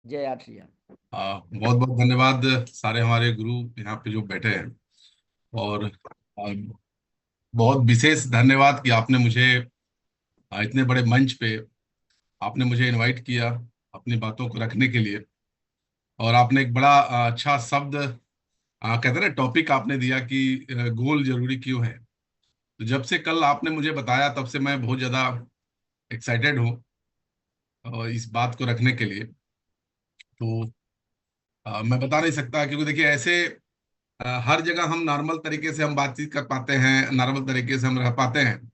जय आर श्री राम। बहुत बहुत धन्यवाद सारे हमारे गुरु यहाँ पे जो बैठे हैं। और बहुत विशेष धन्यवाद कि आपने मुझे इतने बड़े मंच पे आपने मुझे इनवाइट किया अपनी बातों को रखने के लिए। और आपने एक बड़ा अच्छा शब्द कहते हैं ना टॉपिक आपने दिया कि गोल जरूरी क्यों है। तो जब से कल आपने मुझे बताया तब से मैं बहुत ज़्यादा एक्साइटेड हूँ इस बात को रखने के लिए। तो मैं बता नहीं सकता क्योंकि देखिए ऐसे हर जगह हम नॉर्मल तरीके से हम बातचीत कर पाते हैं, नॉर्मल तरीके से हम रह पाते हैं।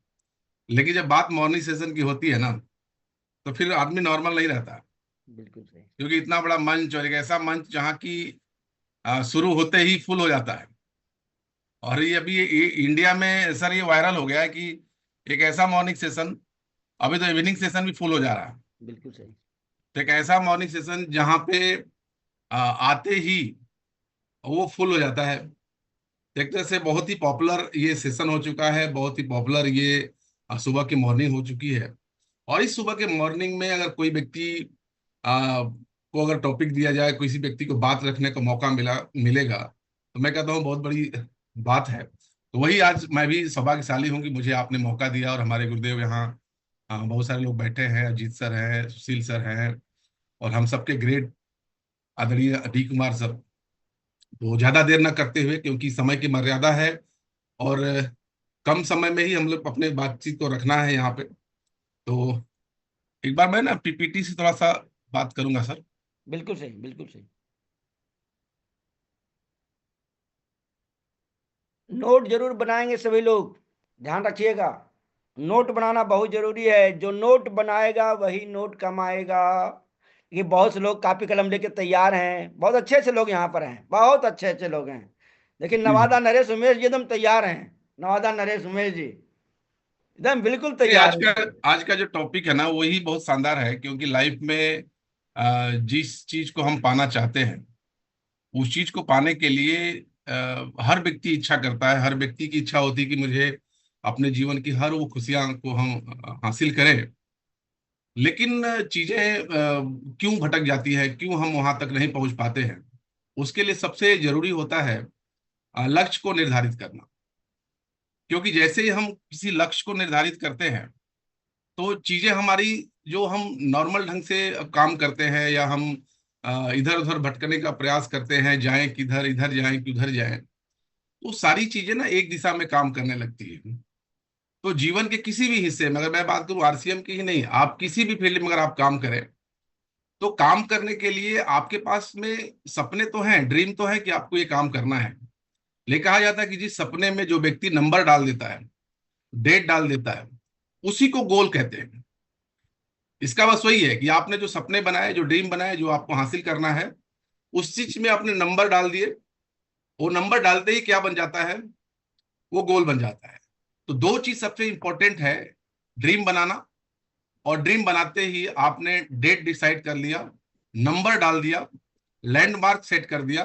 लेकिन जब बात मॉर्निंग सेशन की होती है ना, तो फिर आदमी नॉर्मल नहीं रहता। बिल्कुल सही। क्योंकि इतना बड़ा मंच और एक ऐसा मंच जहाँ की शुरू होते ही फुल हो जाता है। और ये अभी इंडिया में सर ये वायरल हो गया है कि एक ऐसा मॉर्निंग सेशन, अभी तो इवनिंग सेशन भी फुल हो जा रहा है। बिल्कुल सही। तो एक ऐसा मॉर्निंग सेशन जहाँ पे आते ही वो फुल हो जाता है। एक तरह से बहुत ही पॉपुलर ये सेशन हो चुका है, बहुत ही पॉपुलर ये सुबह की मॉर्निंग हो चुकी है। और इस सुबह के मॉर्निंग में अगर कोई व्यक्ति को अगर टॉपिक दिया जाए, किसी व्यक्ति को बात रखने का मौका मिलेगा, तो मैं कहता हूँ बहुत बड़ी बात है। तो वही आज मैं भी सौभाग्यशाली हूँ कि मुझे आपने मौका दिया। और हमारे गुरुदेव यहाँ बहुत सारे लोग बैठे हैं, अजीत सर हैं, सुशील सर हैं, और हम सबके ग्रेट आदरणीय डी कुमार सर। तो ज्यादा देर न करते हुए, क्योंकि समय की मर्यादा है और कम समय में ही हम लोग अपने बातचीत को रखना है यहाँ पे। तो एक बार मैं ना पीपीटी से थोड़ा सा बात करूंगा सर। बिल्कुल सही। बिल्कुल सही। नोट जरूर बनाएंगे सभी लोग, ध्यान रखिएगा। नोट बनाना बहुत जरूरी है। जो नोट बनाएगा वही नोट कमाएगा। ये बहुत से लोग कापी कलम लेके तैयार हैं, बहुत अच्छे अच्छे लोग यहाँ पर हैं, बहुत अच्छे अच्छे लोग हैं। लेकिन जी जी। नवादा नरेश उमेश जी एकदम तैयार हैं। नवादा नरेश उमेश जी एकदम बिल्कुल नहीं, तैयार हैं। आज का जो टॉपिक है ना वही बहुत शानदार है, क्योंकि लाइफ में जिस चीज को हम पाना चाहते हैं, उस चीज को पाने के लिए हर व्यक्ति इच्छा करता है। हर व्यक्ति की इच्छा होती है कि मुझे अपने जीवन की हर वो खुशियां को हम हासिल करें। लेकिन चीजें क्यों भटक जाती है, क्यों हम वहां तक नहीं पहुंच पाते हैं? उसके लिए सबसे जरूरी होता है लक्ष्य को निर्धारित करना। क्योंकि जैसे ही हम किसी लक्ष्य को निर्धारित करते हैं, तो चीजें हमारी जो हम नॉर्मल ढंग से काम करते हैं, या हम इधर उधर भटकने का प्रयास करते हैं, जाएं किधर, इधर जाएं कि उधर जाएं, तो सारी चीजें ना एक दिशा में काम करने लगती है। तो जीवन के किसी भी हिस्से में, अगर मैं बात करूं आरसीएम की ही नहीं, आप किसी भी फील्ड में अगर आप काम करें, तो काम करने के लिए आपके पास में सपने तो हैं, ड्रीम तो है कि आपको ये काम करना है। लेकिन कहा जाता है कि जिस सपने में जो व्यक्ति नंबर डाल देता है, डेट डाल देता है, उसी को गोल कहते हैं। इसका बस वही है कि आपने जो सपने बनाए, जो ड्रीम बनाए, जो आपको हासिल करना है, उस चीज में आपने नंबर डाल दिए। वो नंबर डालते ही क्या बन जाता है? वो गोल बन जाता है। तो दो चीज सबसे इंपॉर्टेंट है, ड्रीम बनाना, और ड्रीम बनाते ही आपने डेट डिसाइड कर लिया, नंबर डाल दिया, लैंडमार्क सेट कर दिया,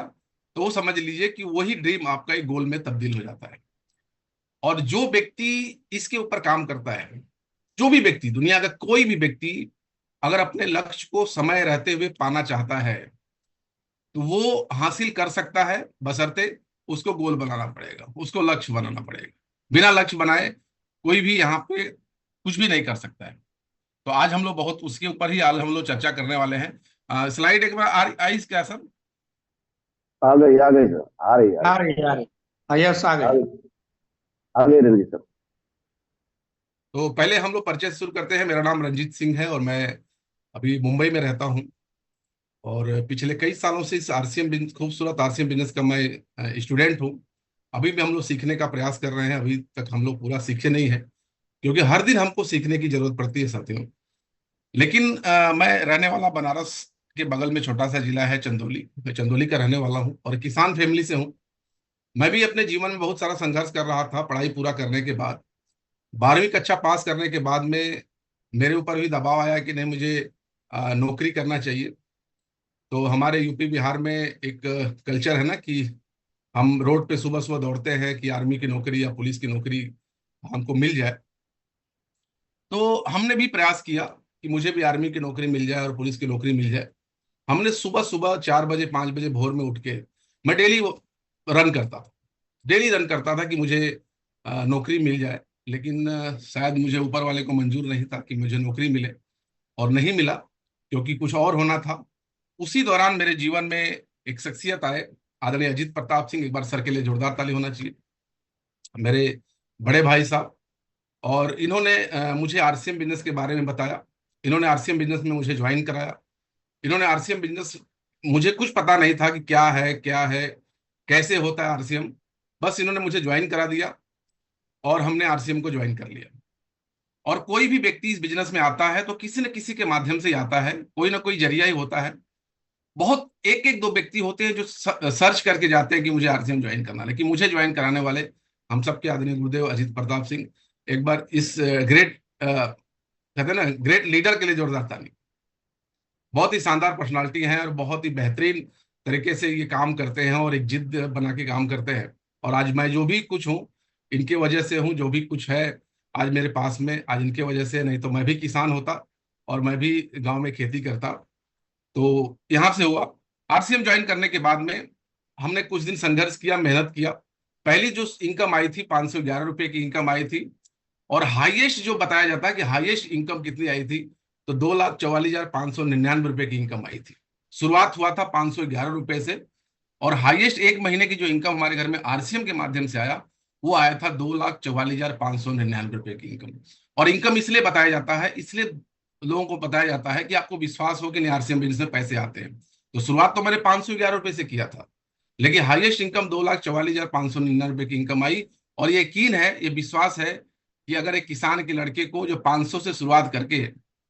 तो वो समझ लीजिए कि वही ड्रीम आपका एक गोल में तब्दील हो जाता है। और जो व्यक्ति इसके ऊपर काम करता है, जो भी व्यक्ति, दुनिया का कोई भी व्यक्ति अगर अपने लक्ष्य को समय रहते हुए पाना चाहता है, तो वो हासिल कर सकता है, बशर्ते उसको गोल बनाना पड़ेगा, उसको लक्ष्य बनाना पड़ेगा। बिना लक्ष्य बनाए कोई भी यहाँ पे कुछ भी नहीं कर सकता है। तो आज हम लोग बहुत उसके ऊपर ही आज हम लोग चर्चा करने वाले हैं। स्लाइड एक बार आई क्या सर? आ गई सर। आ आ रही आ रही। हाँ, यस आ गई। गई आ गई रंजीत सर। तो पहले हम लोग परिचय से शुरू करते हैं। मेरा नाम रंजीत सिंह है और मैं अभी मुंबई में रहता हूँ। और पिछले कई सालों से इस आरसीएम बिजनेस, खूबसूरत आरसीएम बिजनेस का मैं स्टूडेंट हूँ। अभी भी हम लोग सीखने का प्रयास कर रहे हैं, अभी तक हम लोग पूरा सीखे नहीं है, क्योंकि हर दिन हमको सीखने की जरूरत पड़ती है साथियों। लेकिन मैं रहने वाला बनारस के बगल में छोटा सा जिला है चंदौली। मैं चंदौली का रहने वाला हूँ और किसान फैमिली से हूँ। मैं भी अपने जीवन में बहुत सारा संघर्ष कर रहा था। पढ़ाई पूरा करने के बाद, 12वीं कक्षा पास करने के बाद में मेरे ऊपर भी दबाव आया कि नहीं, मुझे नौकरी करना चाहिए। तो हमारे यूपी बिहार में एक कल्चर है ना कि हम रोड पे सुबह सुबह दौड़ते हैं कि आर्मी की नौकरी या पुलिस की नौकरी हमको मिल जाए। तो हमने भी प्रयास किया कि मुझे भी आर्मी की नौकरी मिल जाए और पुलिस की नौकरी मिल जाए। हमने सुबह सुबह 4 बजे 5 बजे भोर में उठ के मैं डेली रन करता था, डेली रन करता था कि मुझे नौकरी मिल जाए। लेकिन शायद मुझे ऊपर वाले को मंजूर नहीं था कि मुझे नौकरी मिले, और नहीं मिला क्योंकि कुछ और होना था। उसी दौरान मेरे जीवन में एक शख्सियत आए, आदरणीय अजीत प्रताप सिंह। एक बार सर के लिए जोरदार ताली होना चाहिए। मेरे बड़े भाई साहब, और इन्होंने मुझे आरसीएम बिजनेस के बारे में बताया। इन्होंने आरसीएम बिजनेस में मुझे ज्वाइन कराया। इन्होंने आरसीएम बिजनेस, मुझे कुछ पता नहीं था कि क्या है, कैसे होता है आरसीएम। बस इन्होंने मुझे ज्वाइन करा दिया और हमने आरसीएम को ज्वाइन कर लिया। और कोई भी व्यक्ति इस बिजनेस में आता है तो किसी न किसी के माध्यम से ही आता है, कोई ना कोई जरिया ही होता है। बहुत एक एक दो व्यक्ति होते हैं जो सर्च करके जाते हैं कि मुझे आरसीएम ज्वाइन करना, लेकिन मुझे ज्वाइन कराने वाले हम सबके आदरणीय गुरुदेव अजीत प्रताप सिंह। एक बार इस ग्रेट, कहते हैं ना, ग्रेट लीडर के लिए जोरदार ताली। बहुत ही शानदार पर्सनालिटी हैं और बहुत ही बेहतरीन तरीके से ये काम करते हैं और एक जिद बना के काम करते हैं। और आज मैं जो भी कुछ हूँ इनके वजह से हूँ, जो भी कुछ है आज मेरे पास में, आज इनके वजह से। नहीं तो मैं भी किसान होता और मैं भी गांव में खेती करता। तो यहाँ से हुआ। आरसीएम ज्वाइन करने के बाद में हमने कुछ दिन संघर्ष किया, मेहनत किया। पहली जो इनकम आई थी 511 रुपये की इनकम आई थी, और हाईएस्ट जो बताया जाता है कि हाईएस्ट इनकम कितनी आई थी, तो 2,44,599 रुपये की इनकम आई थी। शुरुआत हुआ था 511 रुपये से, और हाईएस्ट एक महीने की जो इनकम हमारे घर में आरसीएम के माध्यम से आया वो आया था 2,44,599 रुपये की इनकम। और इनकम इसलिए बताया जाता है, इसलिए लोगों को बताया जाता है कि आपको विश्वास हो कि नहीं आरसीएम बिजनेस में पैसे आते हैं। तो शुरुआत तो मैंने 511 रुपये से किया था, लेकिन हाईएस्ट इनकम 2,44,599 रुपये की इनकम आई। और ये यकीन है, ये विश्वास है कि अगर एक किसान के लड़के को जो 500 से शुरुआत करके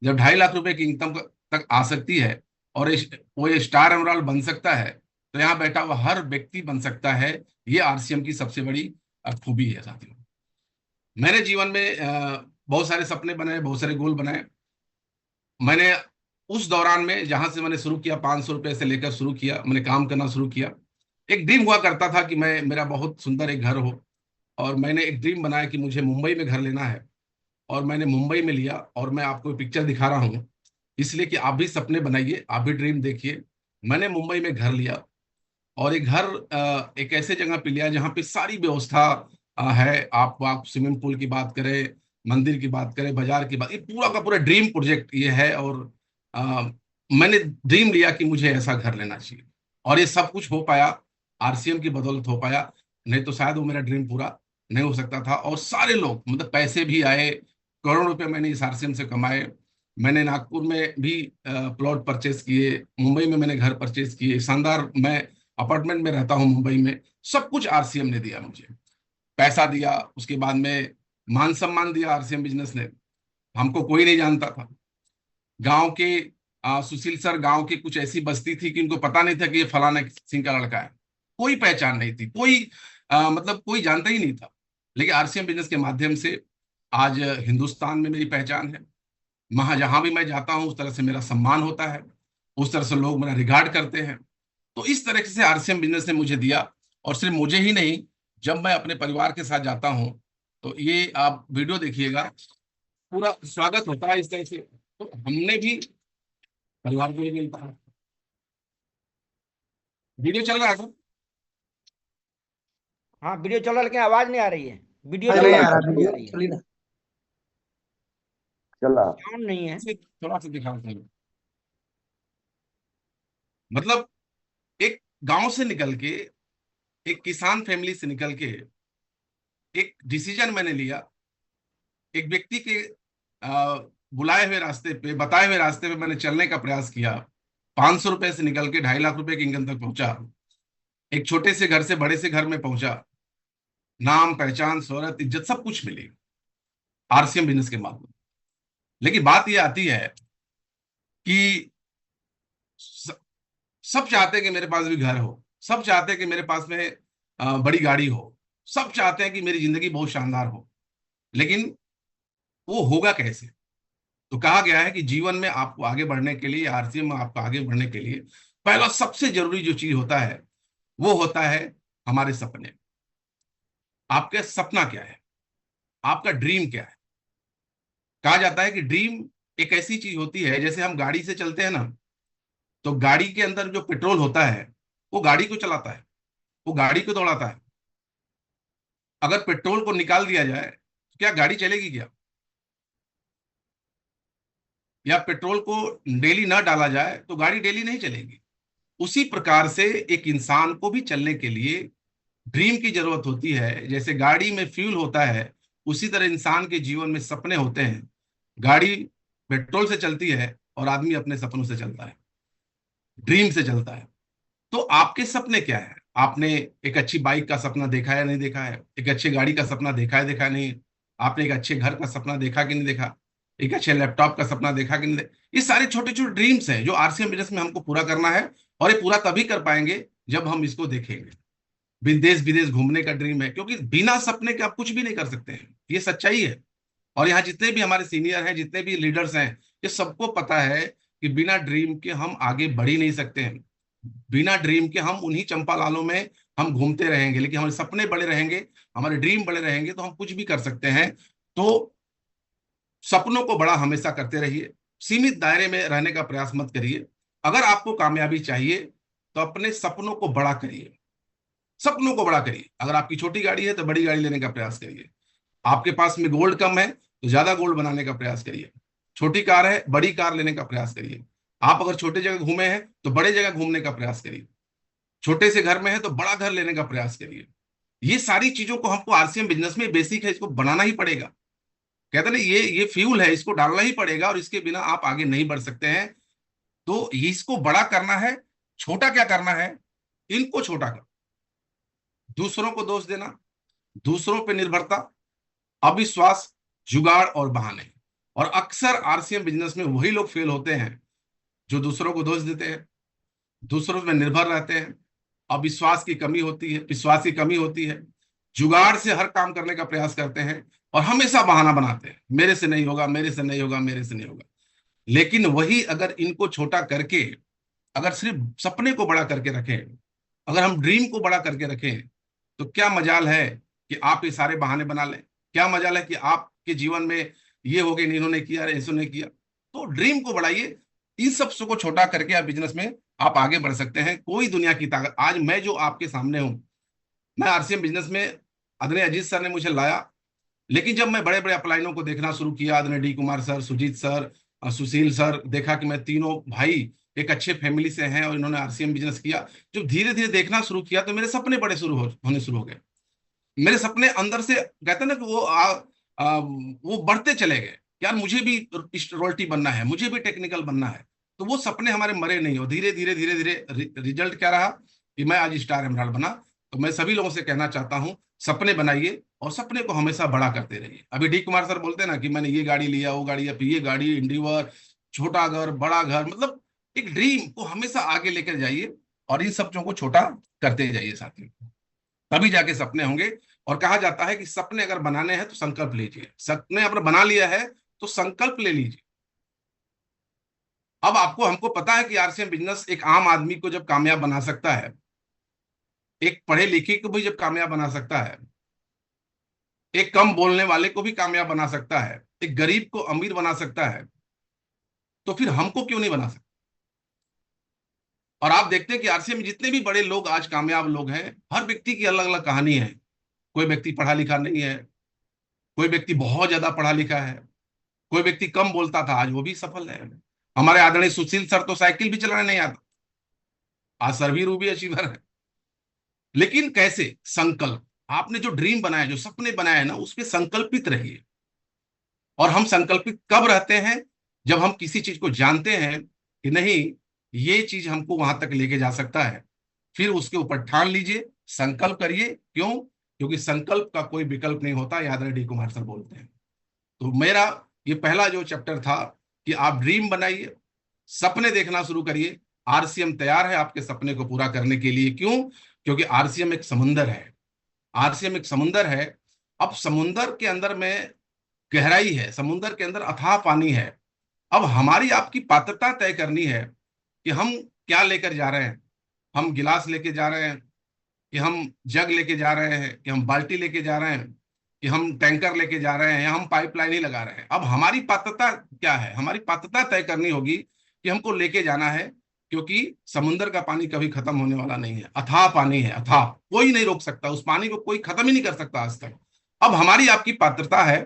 जब 2.5 लाख रुपए की इनकम तक आ सकती है और वो ये स्टार एमराल्ड बन सकता है, तो यहाँ बैठा हुआ हर व्यक्ति बन सकता है। ये आरसीएम की सबसे बड़ी खूबी है साथियों। मैंने जीवन में बहुत सारे सपने बनाए, बहुत सारे गोल बनाए। मैंने उस दौरान में जहां से मैंने शुरू किया, 500 रुपये से लेकर शुरू किया, मैंने काम करना शुरू किया। एक ड्रीम हुआ करता था कि मेरा बहुत सुंदर एक घर हो, और मैंने एक ड्रीम बनाया कि मुझे मुंबई में घर लेना है, और मैंने मुंबई में लिया। और मैं आपको पिक्चर दिखा रहा हूँ इसलिए कि आप भी सपने बनाइए, आप भी ड्रीम देखिए। मैंने मुंबई में घर लिया, और एक घर एक ऐसे जगह पे लिया जहाँ पे सारी व्यवस्था है। आप स्विमिंग पूल की बात करें, मंदिर की बात करें, बाजार की बात, ये पूरा का पूरा ड्रीम प्रोजेक्ट ये है। और मैंने ड्रीम लिया कि मुझे ऐसा घर लेना चाहिए, और ये सब कुछ हो पाया, आरसीएम की बदौलत हो पाया। नहीं तो शायद वो मेरा ड्रीम पूरा नहीं हो सकता था। और सारे लोग, मतलब पैसे भी आए, करोड़ रुपए मैंने इस आरसीएम से कमाए। मैंने नागपुर में भी प्लॉट परचेस किए, मुंबई में मैंने घर परचेस किए, शानदार, मैं अपार्टमेंट में रहता हूँ मुंबई में। सब कुछ आरसीएम ने दिया मुझे, पैसा दिया, उसके बाद में मान सम्मान दिया आरसीएम बिजनेस ने। हमको कोई नहीं जानता था। गांव के सुशील सर, गांव की कुछ ऐसी बस्ती थी कि उनको पता नहीं था कि ये फलाना सिंह का लड़का है। कोई पहचान नहीं थी, कोई मतलब कोई जानता ही नहीं था। लेकिन आरसीएम बिजनेस के माध्यम से आज हिंदुस्तान में मेरी पहचान है। वहां जहां भी मैं जाता हूं उस तरह से मेरा सम्मान होता है, उस तरह से लोग मेरा रिगार्ड करते हैं। तो इस तरह से आरसीएम बिजनेस ने मुझे दिया। और सिर्फ मुझे ही नहीं, जब मैं अपने परिवार के साथ जाता हूं तो ये आप वीडियो देखिएगा, पूरा स्वागत होता है इस तरह से। तो हमने भी परिवार को ही मिलता है। वीडियो चल रहा है सर? हाँ वीडियो चल रहा है, लेकिन आवाज नहीं आ रही है। वीडियो चल नहीं रहा आ है, रहा आवाज नहीं आ वीडियो रही है, चलिए ना। चला। साउंड नहीं है। इसे थोड़ा सा दिखाते हैं। मतलब एक गांव से निकल के, एक किसान फैमिली से निकल के एक डिसीजन मैंने लिया। एक व्यक्ति के बुलाए हुए रास्ते पे, बताए हुए रास्ते पे मैंने चलने का प्रयास किया। 500 रुपए से निकल के 2.5 लाख रुपए की इनकम तक पहुंचा। एक छोटे से घर से बड़े से घर में पहुंचा। नाम, पहचान, शोहरत, इज्जत सब कुछ मिली आरसीएम बिजनेस के माध्यम। लेकिन बात यह आती है कि सब चाहते हैं कि मेरे पास भी घर हो, सब चाहते हैं कि मेरे पास में बड़ी गाड़ी हो, सब चाहते हैं कि मेरी जिंदगी बहुत शानदार हो। लेकिन वो होगा कैसे? तो कहा गया है कि जीवन में आपको आगे बढ़ने के लिए, आरसीएम में आपको आगे बढ़ने के लिए पहला सबसे जरूरी जो चीज होता है वो होता है हमारे सपने। आपका सपना क्या है? आपका ड्रीम क्या है? कहा जाता है कि ड्रीम एक ऐसी चीज होती है, जैसे हम गाड़ी से चलते हैं ना, तो गाड़ी के अंदर जो पेट्रोल होता है वो गाड़ी को चलाता है, वो गाड़ी को दौड़ाता है। अगर पेट्रोल को निकाल दिया जाए तो क्या गाड़ी चलेगी क्या? या पेट्रोल को डेली ना डाला जाए तो गाड़ी डेली नहीं चलेगी। उसी प्रकार से एक इंसान को भी चलने के लिए ड्रीम की जरूरत होती है। जैसे गाड़ी में फ्यूल होता है, उसी तरह इंसान के जीवन में सपने होते हैं। गाड़ी पेट्रोल से चलती है और आदमी अपने सपनों से चलता है, ड्रीम से चलता है। तो आपके सपने क्या है? आपने एक अच्छी बाइक का सपना देखा है, नहीं देखा है? एक अच्छी गाड़ी का सपना देखा है, देखा नहीं? आपने एक अच्छे घर का सपना देखा कि नहीं देखा? एक अच्छे लैपटॉप का सपना देखा कि नहीं ये सारे छोटे छोटे ड्रीम्स हैं जो आरसीएम बिजनेस में हमको पूरा करना है। और ये पूरा तभी कर पाएंगे जब हम इसको देखेंगे। विदेश विदेश घूमने का ड्रीम है, क्योंकि बिना सपने के आप कुछ भी नहीं कर सकते हैं, ये सच्चाई है। और यहाँ जितने भी हमारे सीनियर हैं, जितने भी लीडर्स हैं, ये सबको पता है कि बिना ड्रीम के हम आगे बढ़ ही नहीं सकते हैं। बिना ड्रीम के हम उन्हीं चंपालालों में हम घूमते रहेंगे, लेकिन हमारे सपने बड़े रहेंगे, हमारे ड्रीम बड़े रहेंगे तो हम कुछ भी कर सकते हैं। तो सपनों को बड़ा हमेशा करते रहिए, सीमित दायरे में रहने का प्रयास मत करिए। अगर आपको कामयाबी चाहिए तो अपने सपनों को बड़ा करिए, सपनों को बड़ा करिए। अगर आपकी छोटी गाड़ी है तो बड़ी गाड़ी लेने का प्रयास करिए। आपके पास में गोल्ड कम है तो ज्यादा गोल्ड बनाने का प्रयास करिए। छोटी कार है, बड़ी कार लेने का प्रयास करिए। आप अगर छोटे जगह घूमे हैं तो बड़े जगह घूमने का प्रयास करिए। छोटे से घर में है तो बड़ा घर लेने का प्रयास करिए। ये सारी चीजों को हमको आरसीएम बिजनेस में बेसिक है, इसको बनाना ही पड़ेगा। कहते ना, ये फ्यूल है, इसको डालना ही पड़ेगा और इसके बिना आप आगे नहीं बढ़ सकते हैं। तो इसको बड़ा करना है। छोटा क्या करना है? इनको छोटा कर, दूसरों को दोष देना, दूसरों पर निर्भरता, अविश्वास, जुगाड़ और बहाने। और अक्सर आरसीएम बिजनेस में वही लोग फेल होते हैं जो दूसरों को दोष देते हैं, दूसरों में निर्भर रहते हैं, अविश्वास की कमी होती है, विश्वास की कमी होती है, जुगाड़ से हर काम करने का प्रयास करते हैं और हमेशा बहाना बनाते हैं, मेरे से नहीं होगा, मेरे से नहीं होगा, मेरे से नहीं होगा। लेकिन वही अगर इनको छोटा करके, अगर सिर्फ सपने को बड़ा करके रखें, अगर हम ड्रीम को बड़ा करके रखें, तो क्या मजाल है कि आप ये सारे बहाने बना लें? क्या मजाल है कि आपके जीवन में ये हो गया, इन्होंने किया, इसने किया? तो ड्रीम को बढ़ाइए। इन सब को छोटा करके आप बिजनेस में आप आगे बढ़ सकते हैं। कोई दुनिया की ताकत, आज मैं जो आपके सामने हूं, मैं आरसीएम बिजनेस में आदरणीय अजीत सर ने मुझे लाया। लेकिन जब मैं बड़े बड़े अपलाइनों को देखना शुरू किया, आदरणीय D Kumar sir, Sujit sir, Sushil sir, देखा कि मैं तीनों भाई एक अच्छे फैमिली से हैं और इन्होंने आरसीएम बिजनेस किया। जब धीरे धीरे देखना शुरू किया तो मेरे सपने बड़े होने शुरू हो गए। मेरे सपने अंदर से, कहते ना कि वो बढ़ते चले गए। यार मुझे भी रॉयल्टी बनना है, मुझे भी टेक्निकल बनना है। तो वो सपने हमारे मरे नहीं हो, धीरे धीरे धीरे धीरे रिजल्ट क्या रहा कि मैं आज स्टार एमराल्ड बना। तो मैं सभी लोगों से कहना चाहता हूं, सपने बनाइए और सपने को हमेशा बड़ा करते रहिए। अभी डी कुमार सर बोलते हैं ना कि मैंने ये गाड़ी लिया, वो गाड़ी, फिर ये गाड़ी, इंडिवर, छोटा घर, बड़ा घर, मतलब एक ड्रीम को हमेशा आगे लेकर जाइए और इन सब चीजों को छोटा करते जाइए साथियों, तभी जाके सपने होंगे। और कहा जाता है कि सपने अगर बनाने हैं तो संकल्प लीजिए। सपने अगर बना लिया है तो संकल्प ले लीजिए। अब आपको, हमको पता है कि आरसीएम बिजनेस एक आम आदमी को जब कामयाब बना सकता है, एक पढ़े लिखे को भी जब कामयाब बना सकता है, एक कम बोलने वाले को भी कामयाब बना सकता है, एक गरीब को अमीर बना सकता है, तो फिर हमको क्यों नहीं बना सकता? और आप देखते हैं कि आरसीएम में जितने भी बड़े लोग आज कामयाब लोग हैं, हर व्यक्ति की अलग अलग कहानी है। कोई व्यक्ति पढ़ा लिखा नहीं है, कोई व्यक्ति बहुत ज्यादा पढ़ा लिखा है, कोई व्यक्ति कम बोलता था, आज वो भी सफल है। हमारे आदरणीय सुशील सर तो साइकिल भी चलाने नहीं आता, आज सर भी रूबी अचीवर है। लेकिन कैसे? संकल्प। आपने जो ड्रीम बनाया, जो सपने बनाए ना, उस पर संकल्पित रहिए। और हम संकल्पित कब रहते हैं? जब हम किसी चीज को जानते हैं कि नहीं, ये चीज हमको वहां तक लेके जा सकता है, फिर उसके ऊपर ठान लीजिए, संकल्प करिए। क्यों? क्योंकि संकल्प का कोई विकल्प नहीं होता, याद रहे डी कुमार सर बोलते हैं। तो मेरा ये पहला जो चैप्टर था कि आप ड्रीम बनाइए, सपने देखना शुरू करिए। आरसीएम तैयार है आपके सपने को पूरा करने के लिए। क्यों? क्योंकि आरसीएम एक समुंदर है, आरसीएम एक समुंदर है। अब समुंदर के अंदर में गहराई है, समुंदर के अंदर अथाह पानी है। अब हमारी आपकी पात्रता तय करनी है कि हम क्या लेकर जा रहे हैं। हम गिलास लेके जा रहे हैं, कि हम जग लेके जा रहे हैं, कि हम बाल्टी लेके जा रहे हैं, कि हम टैंकर लेके जा रहे हैं, या हम पाइपलाइन ही लगा रहे हैं। अब हमारी पात्रता क्या है? हमारी पात्रता तय करनी होगी कि हमको लेके जाना है क्योंकि समुद्र का पानी कभी खत्म होने वाला नहीं है, अथाह पानी है, अथाह, कोई नहीं रोक सकता उस पानी को, कोई खत्म ही नहीं कर सकता आज तक। अब हमारी आपकी पात्रता है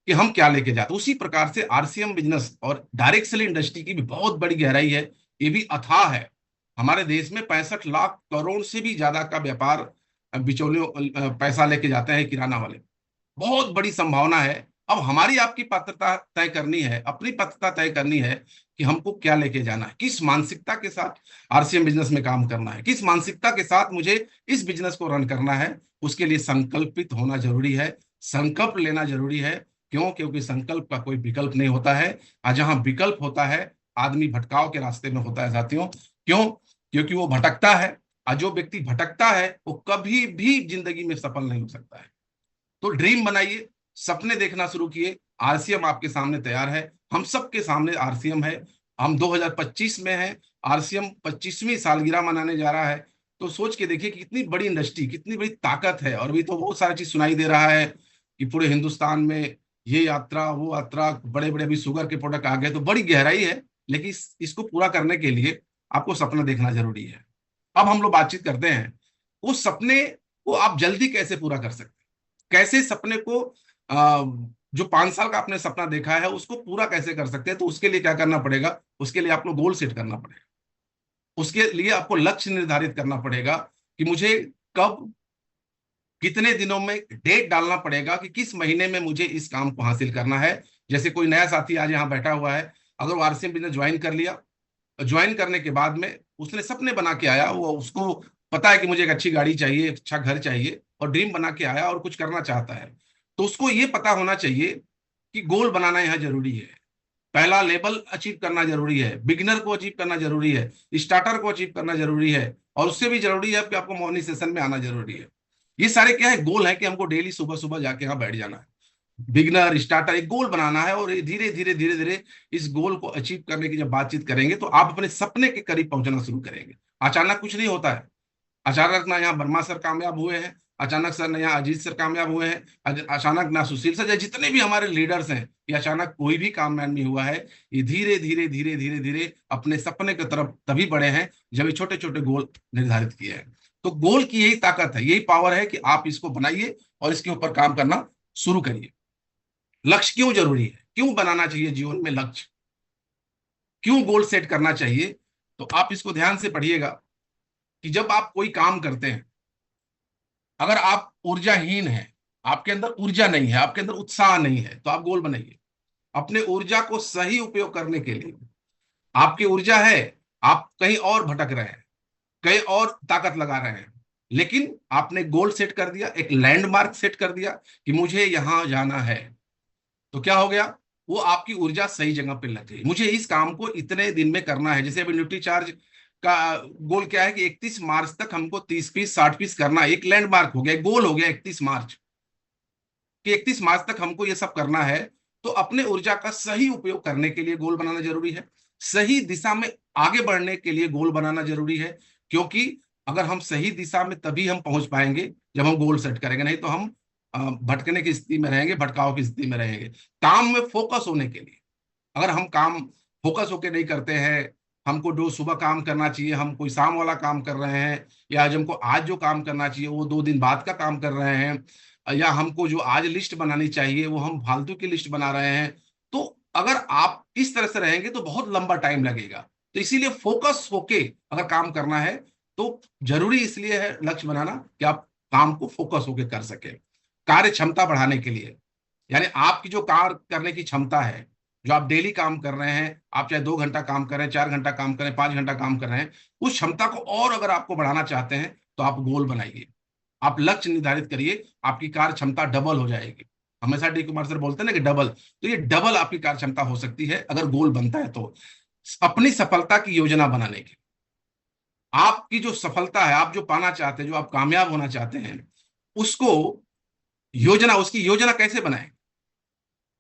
कि हम क्या लेके जाते। उसी प्रकार से आरसीएम बिजनेस और डायरेक्ट सेल इंडस्ट्री की भी बहुत बड़ी गहराई है, ये भी अथाह है। हमारे देश में 65 लाख करोड़ से भी ज्यादा का व्यापार बिचौलियों पैसा लेके जाते हैं किराना वाले, बहुत बड़ी संभावना है। अब हमारी आपकी पात्रता तय करनी है, अपनी पात्रता तय करनी है कि हमको क्या लेके जाना है, किस मानसिकता के साथ आरसीएम बिजनेस में काम करना है, किस मानसिकता के साथ मुझे इस बिजनेस को रन करना है। उसके लिए संकल्पित होना जरूरी है, संकल्प लेना जरूरी है। क्यों? क्योंकि संकल्प का कोई विकल्प नहीं होता है, और जहां विकल्प होता है आदमी भटकाव के रास्ते में होता है साथियों। क्यों? क्योंकि वो भटकता है, और जो व्यक्ति भटकता है वो कभी भी जिंदगी में सफल नहीं हो सकता है। तो ड्रीम बनाइए, सपने देखना शुरू किए। आरसीएम आपके सामने तैयार है, हम सबके सामने आरसीएम है। हम 2025 में हैं, आरसीएम 25वीं सालगिरह मनाने जा रहा है। तो सोच के देखिए कि कितनी बड़ी इंडस्ट्री, कितनी बड़ी ताकत है। और अभी तो बहुत सारी चीज सुनाई दे रहा है कि पूरे हिंदुस्तान में ये यात्रा वो यात्रा, बड़े बड़े अभी शुगर के प्रोडक्ट आ गए, तो बड़ी गहराई है। लेकिन इसको पूरा करने के लिए आपको सपना देखना जरूरी है। अब हम लोग बातचीत करते हैं उस सपने को आप जल्दी कैसे पूरा कर सकते हैं, कैसे सपने को जो 5 साल का आपने सपना देखा है उसको पूरा कैसे कर सकते हैं। तो उसके लिए क्या करना पड़ेगा, उसके लिए आपको गोल सेट करना पड़ेगा, उसके लिए आपको लक्ष्य निर्धारित करना पड़ेगा कि मुझे कब, कितने दिनों में डेट डालना पड़ेगा कि किस महीने में मुझे इस काम को हासिल करना है। जैसे कोई नया साथी आज यहाँ बैठा हुआ है, अगर वो आरसीएम बिजनेस ज्वाइन कर लिया, ज्वाइन करने के बाद में उसने सपने बना के आया, वो उसको पता है कि मुझे एक अच्छी गाड़ी चाहिए, एक अच्छा घर चाहिए, और ड्रीम बना के आया और कुछ करना चाहता है, तो उसको ये पता होना चाहिए कि गोल बनाना यहाँ जरूरी है। पहला लेवल अचीव करना जरूरी है, बिगिनर को अचीव करना जरूरी है, स्टार्टर को अचीव करना जरूरी है, और उससे भी जरूरी है कि आपको मॉर्निंग सेशन में आना जरूरी है। ये सारे क्या है, गोल है कि हमको डेली सुबह सुबह जाके यहाँ बैठ जाना है। बिगनर स्टार्टर एक गोल बनाना है, और धीरे धीरे धीरे धीरे इस गोल को अचीव करने की जब बातचीत करेंगे तो आप अपने सपने के करीब पहुंचना शुरू करेंगे। अचानक कुछ नहीं होता है। अचानक ना यहाँ वर्मा सर कामयाब हुए हैं, अचानक सर ना यहाँ अजीत सर कामयाब हुए हैं, अचानक ना सुशील सर, जितने भी हमारे लीडर्स हैं, ये अचानक कोई भी कामयाब नहीं हुआ है। ये धीरे धीरे धीरे धीरे धीरे अपने सपने की तरफ तभी बढ़े हैं जब ये छोटे छोटे गोल निर्धारित किए हैं। तो गोल की यही ताकत है, यही पावर है कि आप इसको बनाइए और इसके ऊपर काम करना शुरू करिए। लक्ष्य क्यों जरूरी है, क्यों बनाना चाहिए जीवन में लक्ष्य, क्यों गोल सेट करना चाहिए, तो आप इसको ध्यान से पढ़िएगा कि जब आप कोई काम करते हैं, अगर आप ऊर्जाहीन हैं, आपके अंदर ऊर्जा नहीं है, आपके अंदर उत्साह नहीं है, तो आप गोल बनाइए। अपने ऊर्जा को सही उपयोग करने के लिए, आपकी ऊर्जा है, आप कहीं और भटक रहे हैं, कहीं और ताकत लगा रहे हैं, लेकिन आपने गोल सेट कर दिया, एक लैंडमार्क सेट कर दिया कि मुझे यहां जाना है, तो क्या हो गया, वो आपकी ऊर्जा सही जगह पे लग गई। मुझे इस काम को इतने दिन में करना है। जैसे अभी न्यूट्री चार्ज का गोल क्या है कि 31 मार्च तक हमको 30 पीस 60 पीस करना है। एक लैंडमार्क हो गया, एक गोल हो गया 31 मार्च, कि 31 मार्च तक हमको ये सब करना है। तो अपने ऊर्जा का सही उपयोग करने के लिए गोल बनाना जरूरी है, सही दिशा में आगे बढ़ने के लिए गोल बनाना जरूरी है। क्योंकि अगर हम सही दिशा में तभी हम पहुंच पाएंगे जब हम गोल सेट करेंगे, नहीं तो हम भटकने की स्थिति में रहेंगे, भटकाव की स्थिति में रहेंगे। काम में फोकस होने के लिए, अगर हम काम फोकस होकर नहीं करते हैं, हमको जो सुबह काम करना चाहिए हम कोई शाम वाला काम कर रहे हैं, या हमको आज जो काम करना चाहिए वो 2 दिन बाद का काम कर रहे हैं, या हमको जो आज लिस्ट बनानी चाहिए वो हम फालतू की लिस्ट बना रहे हैं, तो अगर आप इस तरह से रहेंगे तो बहुत लंबा टाइम लगेगा। तो इसीलिए फोकस होके अगर काम करना है तो जरूरी इसलिए है लक्ष्य बनाना कि आप काम को फोकस होके कर सके। कार्य क्षमता बढ़ाने के लिए, यानी आपकी जो कार्य करने की क्षमता है, जो आप डेली काम कर रहे हैं, आप चाहे 2 घंटा काम करें, 4 घंटा काम करें, 5 घंटा काम कर रहे हैं, उस क्षमता को और अगर आपको बढ़ाना चाहते हैं तो आप गोल बनाइए, आप लक्ष्य निर्धारित करिए, आपकी कार्य क्षमता डबल हो जाएगी। हमेशा डी कुमार सर बोलते हैं ना कि डबल, तो ये डबल आपकी कार्य क्षमता हो सकती है अगर गोल बनता है। तो अपनी सफलता की योजना बनाने की, आपकी जो सफलता है, आप जो पाना चाहते हैं, जो आप कामयाब होना चाहते हैं, उसको योजना, उसकी योजना कैसे बनाएं।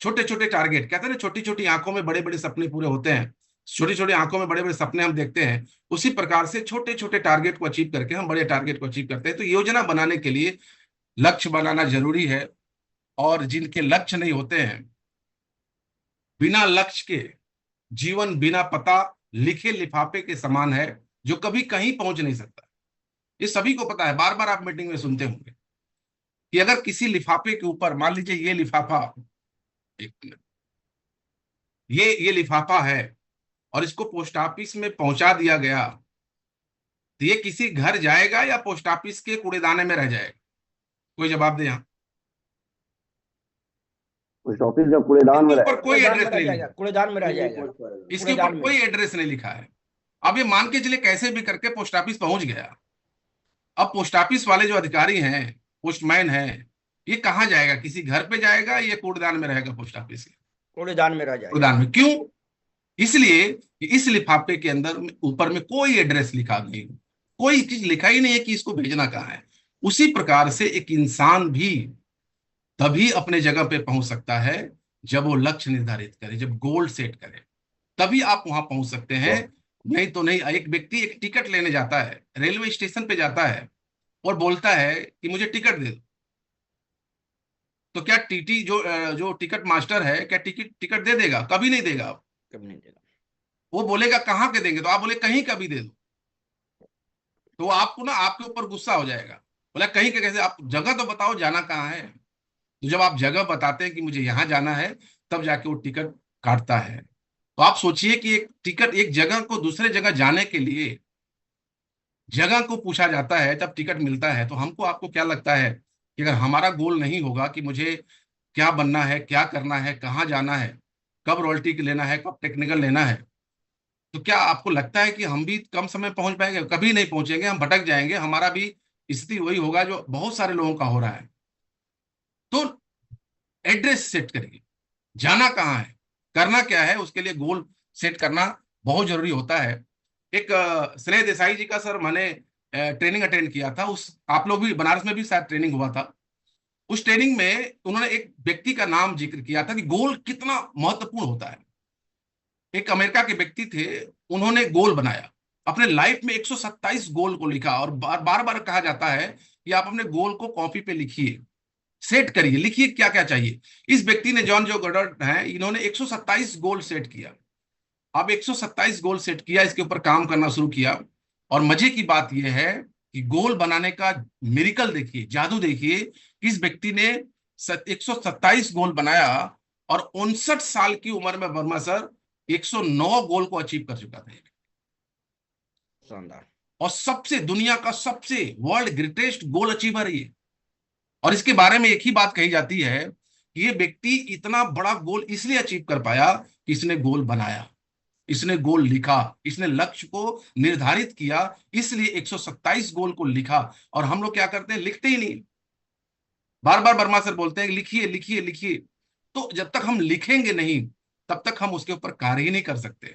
छोटे छोटे टारगेट, कहते हैं ना छोटी छोटी आंखों में बड़े बड़े सपने पूरे होते हैं, छोटी छोटी आंखों में बड़े बड़े सपने हम देखते हैं, उसी प्रकार से छोटे छोटे टारगेट को अचीव करके हम बड़े टारगेट को अचीव करते हैं। तो योजना बनाने के लिए लक्ष्य बनाना जरूरी है। और जिनके लक्ष्य नहीं होते हैं, बिना लक्ष्य के जीवन बिना पता लिखे लिफाफे के समान है जो कभी कहीं पहुंच नहीं सकता। ये सभी को पता है, बार बार आप मीटिंग में सुनते होंगे कि अगर किसी लिफाफे के ऊपर, मान लीजिए ये लिफाफा, एक मिनट, ये लिफाफा है और इसको पोस्ट ऑफिस में पहुंचा दिया गया, तो ये किसी घर जाएगा या पोस्ट ऑफिस के कूड़ेदाने में रह जाएगा? कोई जवाब दे। यहाँ पोस्ट ऑफिस का कूड़ेदान में इसके ऊपर रहेगा। कोई कूड़ेदान एड्रेस में रह नहीं जाएगा, लिखा, कूड़ेदान में रह जाएगा, इसके कूड़ेदान ऊपर में। कोई एड्रेस नहीं लिखा है। अब ये मान के चले कैसे भी करके पोस्ट ऑफिस पहुंच गया। अब पोस्ट ऑफिस वाले जो अधिकारी हैं, पोस्टमैन हैं, ये कहाँ जाएगा? किसी घर पे जाएगा या कूड़ेदान में रहेगा? पोस्ट ऑफिस के कूड़ेदान में रह जाएगा। कूड़ेदान में। क्यों? इसलिए कि इस लिफाफे के अंदर ऊपर में कोई एड्रेस लिखा नहीं, कोई चीज लिखा ही नहीं है कि इसको भेजना कहाँ है। उसी प्रकार से एक इंसान भी तभी अपने जगह पे पहुंच सकता है जब वो लक्ष्य निर्धारित करे, जब गोल सेट करे, तभी आप वहां पहुंच सकते हैं। नहीं तो नहीं। एक व्यक्ति एक टिकट लेने जाता है, रेलवे स्टेशन पे जाता है और बोलता है कि मुझे टिकट दे दो, तो क्या टीटी जो टिकट मास्टर है, क्या टिकट दे देगा? कभी नहीं देगा। कभी नहीं देगा। वो बोलेगा कहाँ के देंगे, तो आप बोले कहीं का भी दे दो, तो आपको ना आपके ऊपर गुस्सा हो जाएगा। बोला कहीं के कैसे? आप जगह तो बताओ, जाना कहाँ है। तो जब आप जगह बताते हैं कि मुझे यहाँ जाना है, तब जाके वो टिकट काटता है। तो आप सोचिए कि एक टिकट, एक जगह को दूसरे जगह जाने के लिए जगह को पूछा जाता है, तब टिकट मिलता है। तो हमको आपको क्या लगता है कि अगर हमारा गोल नहीं होगा कि मुझे क्या बनना है, क्या करना है, कहाँ जाना है, कब रॉयल्टी लेना है, कब टेक्निकल लेना है, तो क्या आपको लगता है कि हम भी कम समय पहुंच पाएंगे? कभी नहीं पहुंचेंगे, हम भटक जाएंगे। हमारा भी स्थिति वही होगा जो बहुत सारे लोगों का हो रहा है। तो एड्रेस सेट करिए, जाना कहाँ है, करना क्या है, उसके लिए गोल सेट करना बहुत जरूरी होता है। एक श्रेय देसाई जी का सर मैंने ट्रेनिंग अटेंड किया था। उस आप लोग भी बनारस में भी शायद ट्रेनिंग हुआ था। उस ट्रेनिंग में उन्होंने एक व्यक्ति का नाम जिक्र किया था कि गोल कितना महत्वपूर्ण होता है। एक अमेरिका के व्यक्ति थे, उन्होंने गोल बनाया, अपने लाइफ में 127 गोल को लिखा। और बार बार कहा जाता है कि आप अपने गोल को कॉपी पे लिखिए, सेट करिए, लिखिए क्या क्या चाहिए। इस व्यक्ति ने, जॉन जो गॉडर्ड हैं, इन्होंने 127 गोल सेट किया। अब 127 गोल सेट किया, इसके ऊपर काम करना शुरू किया। और मजे की बात यह है कि गोल बनाने का मिरेकल देखिए, जादू देखिए। इस व्यक्ति ने 127 गोल बनाया और 59 साल की उम्र में वर्मा सर 109 गोल को अचीव कर चुका था। शानदार। और सबसे, दुनिया का सबसे वर्ल्ड ग्रेटेस्ट गोल अचीवर है ये। और इसके बारे में एक ही बात कही जाती है कि ये व्यक्ति इतना बड़ा गोल इसलिए अचीव कर पाया कि इसने गोल बनाया, इसने गोल लिखा, इसने लक्ष्य को निर्धारित किया, इसलिए 127 गोल को लिखा। और हम लोग क्या करते हैं? लिखते ही नहीं। बार बार वर्मा सर बोलते हैं लिखिए लिखिए लिखिए। तो जब तक हम लिखेंगे नहीं, तब तक हम उसके ऊपर कार्य ही नहीं कर सकते।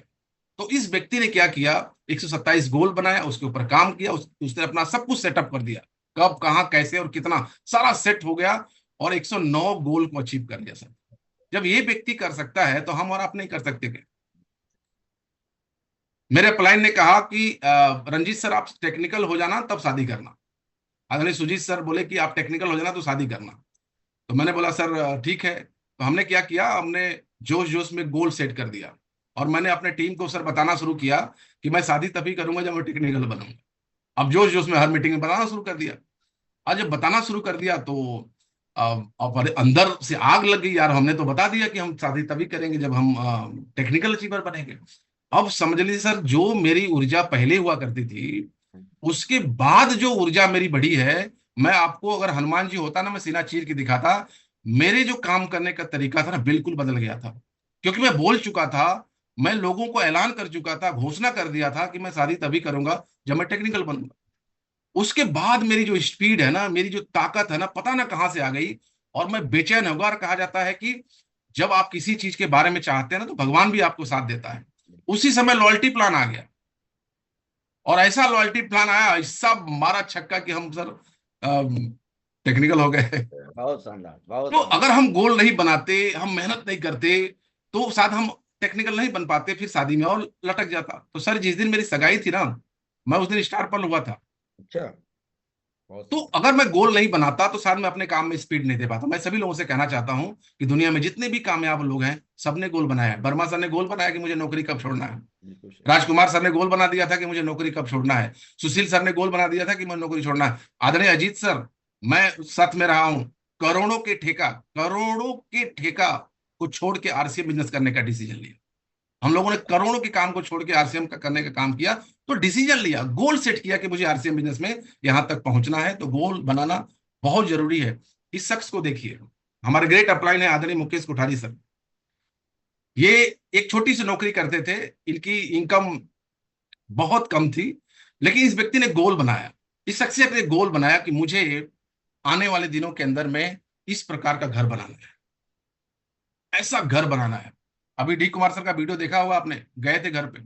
तो इस व्यक्ति ने क्या किया? 127 गोल बनाया, उसके ऊपर काम किया, उसने अपना सब कुछ सेटअप कर दिया, कब, कहां, कैसे और कितना, सारा सेट हो गया और 109 गोल को अचीव कर लिया सर। जब ये व्यक्ति कर सकता है तो हम और आप नहीं कर सकते क्या? मेरे अपलाइन ने कहा कि रंजीत सर आप टेक्निकल हो जाना तब शादी करना। आदरणीय सुजीत सर बोले कि आप टेक्निकल हो जाना तो शादी करना। तो मैंने बोला सर ठीक है। तो हमने क्या किया, हमने जोश जोश में गोल सेट कर दिया और मैंने अपने टीम को सर बताना शुरू किया कि मैं शादी तभी करूंगा जब मैं टेक्निकल बनूंगा। अब जोश जोश में हर मीटिंग में बताना शुरू कर दिया। और जब बताना शुरू कर दिया तो अब अंदर से आग लग गई, यार हमने तो बता दिया कि हम शादी तभी करेंगे जब हम टेक्निकल अचीवर बनेंगे। अब समझ लीजिए सर, जो मेरी ऊर्जा पहले हुआ करती थी, उसके बाद जो ऊर्जा मेरी बढ़ी है, मैं आपको, अगर हनुमान जी होता ना, मैं सीना चीर के दिखाता। मेरे जो काम करने का तरीका था ना, बिल्कुल बदल गया था। क्योंकि मैं बोल चुका था, मैं लोगों को ऐलान कर चुका था, घोषणा कर दिया था कि मैं शादी तभी करूंगा जब मैं टेक्निकल बनूंगा। उसके बाद मेरी जो स्पीड है ना, मेरी जो ताकत है ना, पता ना कहां से आ गई। और मैं बेचैन होगा। और कहा जाता है कि जब आप किसी चीज के बारे में चाहते हैं ना, तो भगवान भी आपको साथ देता है। उसी समय लॉयल्टी प्लान आ गया और ऐसा लॉयल्टी प्लान आया, ऐसा मारा छक्का कि हम सर टेक्निकल हो गए। बहुत शानदार, बहुत तो शानदार। अगर हम गोल नहीं बनाते, हम मेहनत नहीं करते, तो शायद हम टेक्निकल नहीं बन पाते, फिर शादी में और लटक जाता। तो सर जिस दिन मेरी सगाई थी ना, मैं उस दिन स्टार पर हुआ था। अच्छा। तो अगर मैं गोल नहीं बनाता तो शायद मैं अपने काम में स्पीड नहीं दे पाता। मैं सभी लोगों से कहना चाहता हूं कि दुनिया में जितने भी कामयाब लोग हैं सबने गोल बनाया है। वर्मा सर ने गोल बनाया कि मुझे नौकरी कब छोड़ना है। राजकुमार सर ने गोल बना दिया था कि मुझे नौकरी कब छोड़ना है। सुशील सर ने गोल बना दिया था कि मुझे नौकरी छोड़ना है। आदरणीय अजीत सर, मैं साथ में रहा हूं, करोड़ों के ठेका को छोड़ के आरसीएम बिजनेस करने का डिसीजन लिया। हम लोगों ने करोड़ों के काम को छोड़ के आरसीएम का करने का काम किया। तो डिसीजन लिया, गोल सेट किया कि मुझे आरसीएम बिजनेस में यहां तक पहुंचना है। तो गोल बनाना बहुत जरूरी है। इस शख्स को देखिए, हमारे ग्रेट अपलाइन है आदरणीय मुकेश कोठारी सर। ये एक छोटी सी नौकरी करते थे, इनकी इनकम बहुत कम थी, लेकिन इस व्यक्ति ने गोल बनाया, इस शख्सियत ने गोल बनाया कि मुझे आने वाले दिनों के अंदर में इस प्रकार का घर बनाना है, ऐसा घर बनाना है। अभी डी कुमार सर का वीडियो देखा होगा आपने, गए थे घर पे।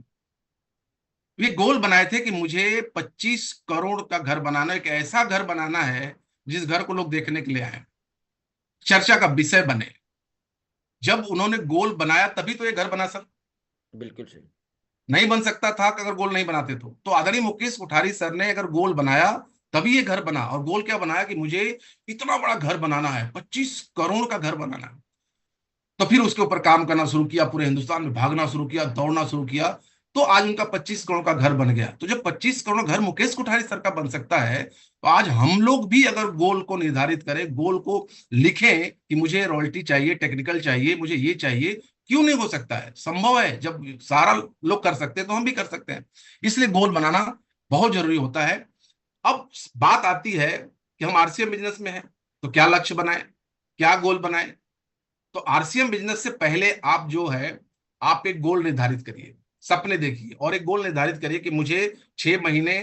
ये गोल बनाए थे कि मुझे 25 करोड़ का घर बनाना, एक ऐसा घर बनाना है जिस घर को लोग देखने के लिए आए, चर्चा का विषय बने। जब उन्होंने गोल बनाया तभी तो ये घर बना सर, बिल्कुल सही। नहीं बन सकता था अगर गोल नहीं बनाते तो आदरणीय मुकेश कोठारी सर ने अगर गोल बनाया तभी ये घर बना। और गोल क्या बनाया कि मुझे इतना बड़ा घर बनाना है, 25 करोड़ का घर बनाना है। तो फिर उसके ऊपर काम करना शुरू किया, पूरे हिंदुस्तान में भागना शुरू किया, दौड़ना शुरू किया। तो आज उनका 25 करोड़ का घर बन गया। तो जब 25 करोड़ घर मुकेश कोठारी सर का बन सकता है, तो आज हम लोग भी अगर गोल को निर्धारित करें, गोल को लिखें कि मुझे रॉयल्टी चाहिए, टेक्निकल चाहिए, मुझे ये चाहिए, क्यों नहीं हो सकता है? संभव है। जब सारा लोग कर सकते हैं तो हम भी कर सकते हैं। इसलिए गोल बनाना बहुत जरूरी होता है। अब बात आती है कि हम आरसीएम बिजनेस में हैं, तो क्या लक्ष्य बनाए, क्या गोल बनाए? तो आरसीएम बिजनेस से पहले आप जो है, आप एक गोल निर्धारित करिए, सपने देखिए और एक गोल निर्धारित करिए कि मुझे 6 महीने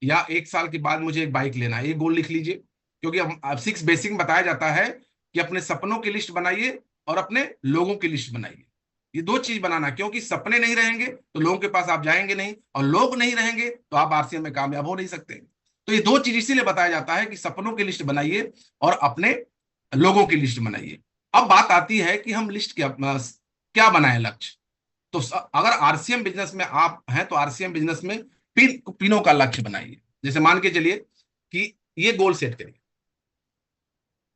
या 1 साल के बाद मुझे एक बाइक लेना है। ये गोल लिख लीजिए, क्योंकि हम 6 बेसिक में बताया जाता है कि अपने सपनों की लिस्ट बनाइए और अपने लोगों की लिस्ट बनाइए। ये 2 चीज बनाना, क्योंकि सपने नहीं रहेंगे तो लोगों के पास आप जाएंगे नहीं, और लोग नहीं रहेंगे तो आप आरसीएम में कामयाब हो नहीं सकते। तो ये 2 चीज इसीलिए बताया जाता है कि सपनों की लिस्ट बनाइए और अपने लोगों की लिस्ट बनाइए। अब बात आती है कि हम लिस्ट क्या बनाए लक्ष्य। तो अगर आरसीएम बिजनेस में आप हैं तो आरसीएम बिजनेस में पिनों का लक्ष्य बनाइए। जैसे मान के चलिए कि ये गोल सेट करिए।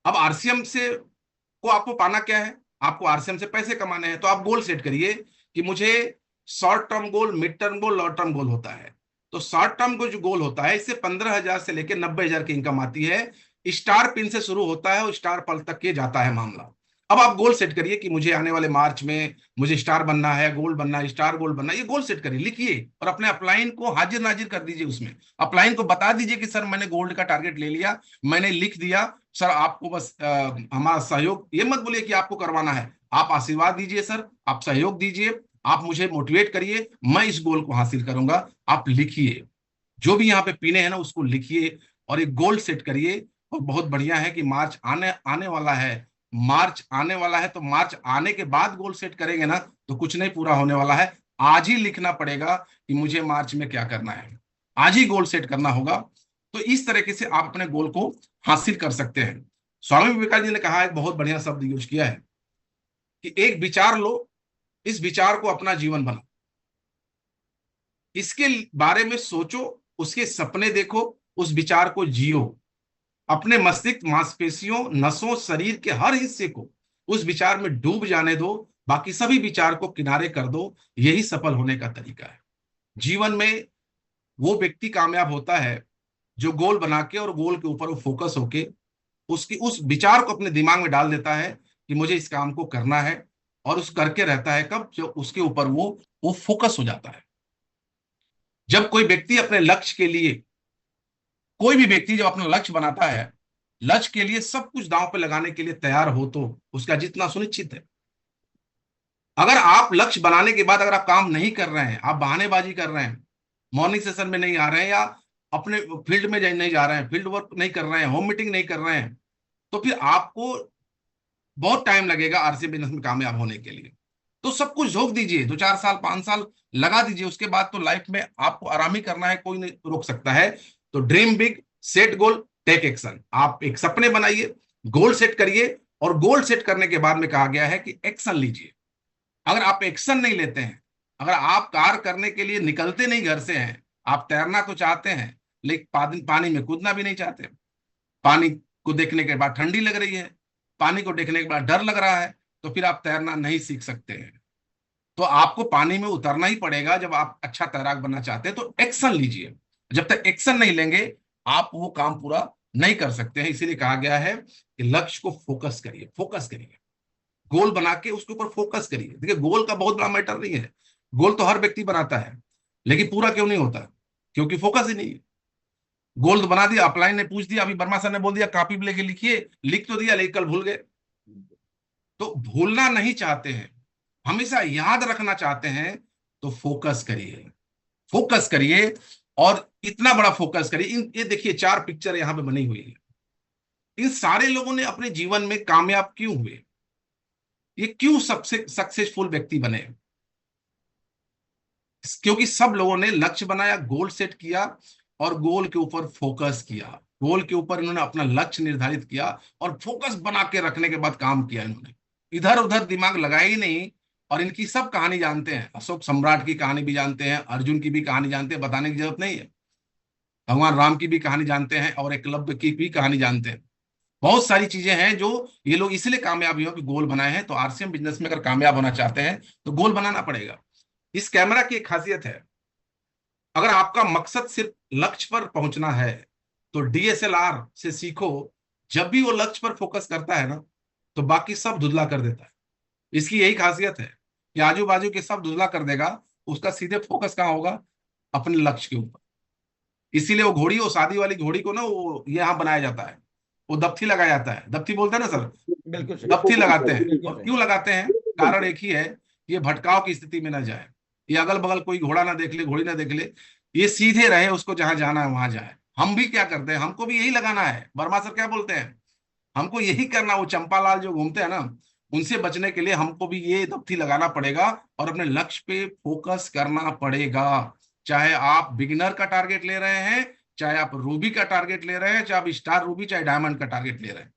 अब आरसीएम से को आपको पाना क्या है? आपको आरसीएम से पैसे कमाने हैं। तो आप गोल सेट करिए कि मुझे short term goal, mid term goal, long term goal होता है। तो शॉर्ट टर्म को जो गोल होता है, इससे 15,000 से लेकर 90,000 की इनकम आती है। स्टार पिन से शुरू होता है और स्टार पल तक के जाता है मामला। अब आप गोल सेट करिए कि मुझे आने वाले मार्च में मुझे स्टार बनना है, गोल्ड बनना है, स्टार गोल्ड बनना है। ये गोल सेट करिए, लिखिए और अपने अपलाइन को हाजिर नाजिर कर दीजिए। उसमें अपलाइन को बता दीजिए कि सर मैंने गोल्ड का टारगेट ले लिया, मैंने लिख दिया। सर आपको बस हमारा सहयोग, ये मत बोलिए कि आपको करवाना है, आप आशीर्वाद दीजिए सर, आप सहयोग दीजिए, आप मुझे मोटिवेट करिए, मैं इस गोल को हासिल करूंगा। आप लिखिए, जो भी यहाँ पे पीने हैं ना उसको लिखिए और एक गोल सेट करिए। और बहुत बढ़िया है कि मार्च आने वाला है, मार्च आने वाला है। तो मार्च आने के बाद गोल सेट करेंगे ना तो कुछ नहीं पूरा होने वाला है। आज ही लिखना पड़ेगा कि मुझे मार्च में क्या करना है, आज ही गोल सेट करना होगा। तो इस तरीके से आप अपने गोल को हासिल कर सकते हैं। स्वामी विवेकानंद जी ने कहा, एक बहुत बढ़िया शब्द यूज किया है कि एक विचार लो, इस विचार को अपना जीवन बनाओ, इसके बारे में सोचो, उसके सपने देखो, उस विचार को जियो। अपने मस्तिष्क, मांसपेशियों, नसों, शरीर के हर हिस्से को उस विचार में डूब जाने दो, बाकी सभी विचार को किनारे कर दो। यही सफल होने का तरीका है। जीवन में वो व्यक्ति कामयाब होता है जो गोल बना के और गोल के ऊपर वो फोकस होके उसकी उस विचार को अपने दिमाग में डाल देता है कि मुझे इस काम को करना है, और उस करके रहता है। कब? जो उसके ऊपर वो फोकस हो जाता है। जब कोई व्यक्ति अपने लक्ष्य के लिए, कोई भी व्यक्ति जब अपना लक्ष्य बनाता है, लक्ष्य के लिए सब कुछ दांव पे लगाने के लिए तैयार हो, तो उसका जीतना सुनिश्चित है। अगर आप लक्ष्य बनाने के बाद अगर आप काम नहीं कर रहे हैं, आप बहानेबाजी कर रहे हैं, मॉर्निंग सेशन में नहीं आ रहे हैं, या अपने फील्ड में नहीं जा रहे हैं, फील्ड वर्क नहीं कर रहे हैं, होम मीटिंग नहीं कर रहे हैं, तो फिर आपको बहुत टाइम लगेगा आरसीएम बिजनेस में कामयाब होने के लिए। तो सब कुछ झोंक दीजिए, 2-4 साल 5 साल लगा दीजिए। उसके बाद तो लाइफ में आपको आराम ही करना है, कोई नहीं रोक सकता है। तो dream big, set goal, take action. आप एक सपने बनाइए, गोल सेट करिए, और गोल सेट करने के बाद में कहा गया है कि एक्शन लीजिए। अगर आप एक्शन नहीं लेते हैं, अगर आप कार्य करने के लिए निकलते नहीं घर से हैं, आप तैरना तो चाहते हैं लेकिन पानी में कूदना भी नहीं चाहते, पानी को देखने के बाद ठंडी लग रही है, पानी को देखने के बाद डर लग रहा है, तो फिर आप तैरना नहीं सीख सकते हैं। तो आपको पानी में उतरना ही पड़ेगा। जब आप अच्छा तैराक बनना चाहते हैं तो एक्शन लीजिए। जब तक एक्शन नहीं लेंगे आप वो काम पूरा नहीं कर सकते हैं। इसीलिए कहा गया है कि लक्ष्य को फोकस करिए, फोकस करिए, गोल बना के उसके ऊपर फोकस करिए। देखिए, गोल का बहुत बड़ा मैटर नहीं है, गोल तो हर व्यक्ति बनाता है, लेकिन पूरा क्यों नहीं होता? क्योंकि फोकस ही नहीं है। गोल तो बना दिया, अपलाइन ने पूछ दिया, अभी वर्मा सर ने बोल दिया कॉपी लेके लिखिए, लिख तो दिया लेकिन कल भूल गए। तो भूलना नहीं चाहते हैं, हमेशा याद रखना चाहते हैं, तो फोकस करिए, फोकस करिए। और इतना बड़ा फोकस करिए। ये देखिए 4 पिक्चर यहां पे बनी हुई है। इन सारे लोगों ने अपने जीवन में कामयाब क्यों हुए? ये क्यों सबसे सक्सेसफुल व्यक्ति बने? क्योंकि सब लोगों ने लक्ष्य बनाया, गोल सेट किया और गोल के ऊपर फोकस किया। गोल के ऊपर इन्होंने अपना लक्ष्य निर्धारित किया और फोकस बना के रखने के बाद काम किया। इन्होंने इधर उधर दिमाग लगाया ही नहीं। और इनकी सब कहानी जानते हैं, अशोक सम्राट की कहानी भी जानते हैं, अर्जुन की भी कहानी जानते हैं, बताने की जरूरत नहीं है। भगवान राम की भी कहानी जानते हैं और एकलव्य की भी कहानी जानते हैं। बहुत सारी चीजें हैं जो ये लोग इसलिए कामयाब हुए कि गोल बनाए हैं। तो आरसीएम बिजनेस में अगर कामयाब होना चाहते हैं तो गोल बनाना पड़ेगा। इस कैमरा की एक खासियत है, अगर आपका मकसद सिर्फ लक्ष्य पर पहुंचना है तो डीएसएलआर से सीखो, जब भी वो लक्ष्य पर फोकस करता है ना तो बाकी सब धुंधला कर देता है। इसकी यही खासियत है कि आजू बाजू के सब धुंधला कर देगा, उसका सीधे फोकस कहाँ होगा? अपने लक्ष्य के ऊपर। इसीलिए वो घोड़ी, वो शादी वाली घोड़ी को ना वो यहाँ बनाया जाता है, वो दफ्ती लगाया जाता है, दफ्ती बोलते हैं ना सर, बिल्कुल सही, दफ्ती लगाते हैं। बिल्कुल और सही। क्यों लगाते हैं? कारण एक ही है, ये भटकाव की स्थिति में ना जाए, ये अगल बगल कोई घोड़ा ना देख ले, घोड़ी ना देख ले, ये सीधे रहे, उसको जहां जाना है वहां जाए। हम भी क्या करते हैं, हमको भी यही लगाना है। वर्मा सर क्या बोलते हैं, हमको यही करना। वो चंपालाल जो घूमते हैं ना, उनसे बचने के लिए हमको भी ये दफ्ती लगाना पड़ेगा और अपने लक्ष्य पे फोकस करना पड़ेगा। चाहे आप बिगिनर का टारगेट ले रहे हैं, चाहे आप रूबी का टारगेट ले रहे हैं, चाहे आप स्टार रूबी, चाहे डायमंड का टारगेट ले रहे हैं,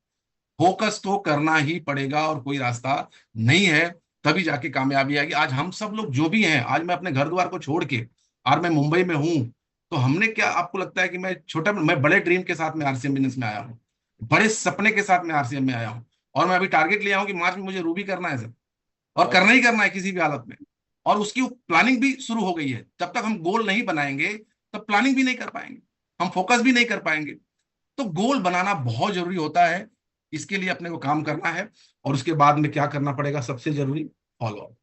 फोकस तो करना ही पड़ेगा और कोई रास्ता नहीं है। तभी जाके कामयाबी आएगी। आज हम सब लोग जो भी हैं, आज मैं अपने घर द्वार को छोड़ के और मैं मुंबई में हूं, तो हमने क्या, आपको लगता है कि मैं बड़े ड्रीम के साथ में आरसीएम बिजनेस में आया हूं, बड़े सपने के साथ में आरसीएम में आया हूं। और मैं अभी टारगेट लिया हूं कि मार्च में मुझे रूबी करना है सर, और करना ही करना है किसी भी हालत में। और उसकी प्लानिंग भी शुरू हो गई है। जब तक हम गोल नहीं बनाएंगे तब प्लानिंग भी नहीं कर पाएंगे, हम फोकस भी नहीं कर पाएंगे। तो गोल बनाना बहुत जरूरी होता है। इसके लिए अपने को काम करना है और उसके बाद में क्या करना पड़ेगा? सबसे जरूरी फॉलो अप।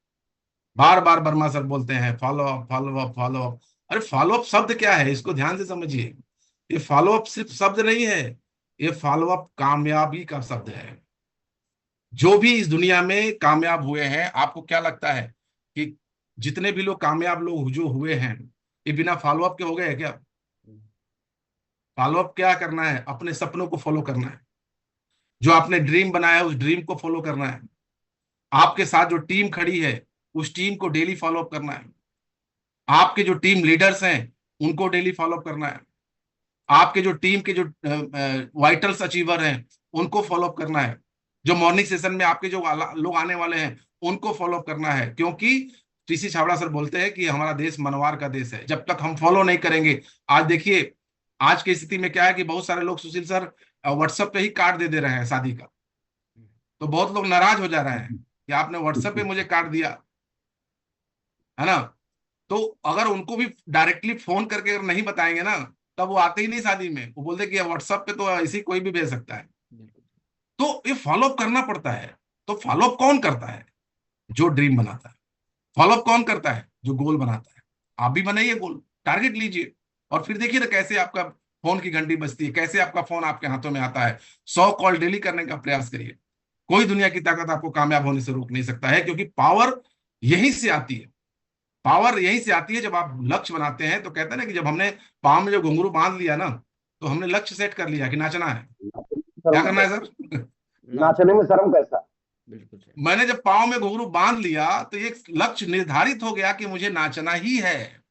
बार बार वर्मा सर बोलते हैं follow up, follow up, follow up. अरे फॉलो अप शब्द क्या है, इसको ध्यान से समझिए। ये फॉलो अप सिर्फ शब्द नहीं है, ये फॉलो अप कामयाबी का शब्द है। जो भी इस दुनिया में कामयाब हुए हैं, आपको क्या लगता है कि जितने भी लोग कामयाब लोग जो हुए हैं, ये बिना फॉलो अप के हो गए हैं क्या? फॉलो अप क्या करना है? अपने सपनों को फॉलो करना है। जो आपने ड्रीम बनाया है उस ड्रीम को फॉलो करना है। आपके साथ जो टीम खड़ी है उस टीम को डेली फॉलो अप करना है। आपके जो टीम लीडर्स हैं उनको डेली फॉलो अप करना है। आपके जो टीम के जो वाइटल्स अचीवर हैं उनको फॉलो अप करना है। जो मॉर्निंग सेशन में आपके जो लोग आने वाले हैं उनको फॉलो अप करना है। क्योंकि टीसी छाबड़ा सर बोलते हैं कि हमारा देश मनवार का देश है। जब तक हम फॉलो नहीं करेंगे, आज देखिए आज की स्थिति में क्या है कि बहुत सारे लोग सुशील सर व्हाट्सएप पे ही कार्ड दे रहे हैं शादी का। तो बहुत लोग नाराज हो जा रहे हैं कि आपने व्हाट्सएप पे मुझे कार्ड दिया, है ना। तो अगर उनको भी डायरेक्टली फोन करके अगर नहीं बताएंगे ना, तब वो आते ही नहीं शादी में। वो बोलते कि व्हाट्सएप पे तो ऐसी कोई भी भेज सकता है। तो ये फॉलो अप करना पड़ता है। तो फॉलो अप कौन करता है? जो ड्रीम बनाता है। फॉलो अप कौन करता है? जो गोल बनाता है। आप भी बनाइए गोल, टारगेट लीजिए और फिर देखिए ना कैसे आपका फोन की घंटी बजती है, कैसे आपका फोन आपके हाथों में आता है। 100 कॉल डेली करने का प्रयास करिए। कोई दुनिया की ताकत आपको कामयाब होने से रोक नहीं सकता है, क्योंकि पावर यहीं से आती है। पावर यहीं से आती है जब आप लक्ष्य बनाते हैं। तो कहते हैं ना कि जब हमने पाँव में जो घुंघरू बांध लिया ना, तो हमने लक्ष्य सेट कर लिया कि नाचना है। क्या करना है सर? नाचने में शर्म कैसा? बिल्कुल सही। मैंने जब पाँव में घुंघरू बांध लिया तो एक लक्ष्य निर्धारित हो गया कि मुझे नाचना ही है।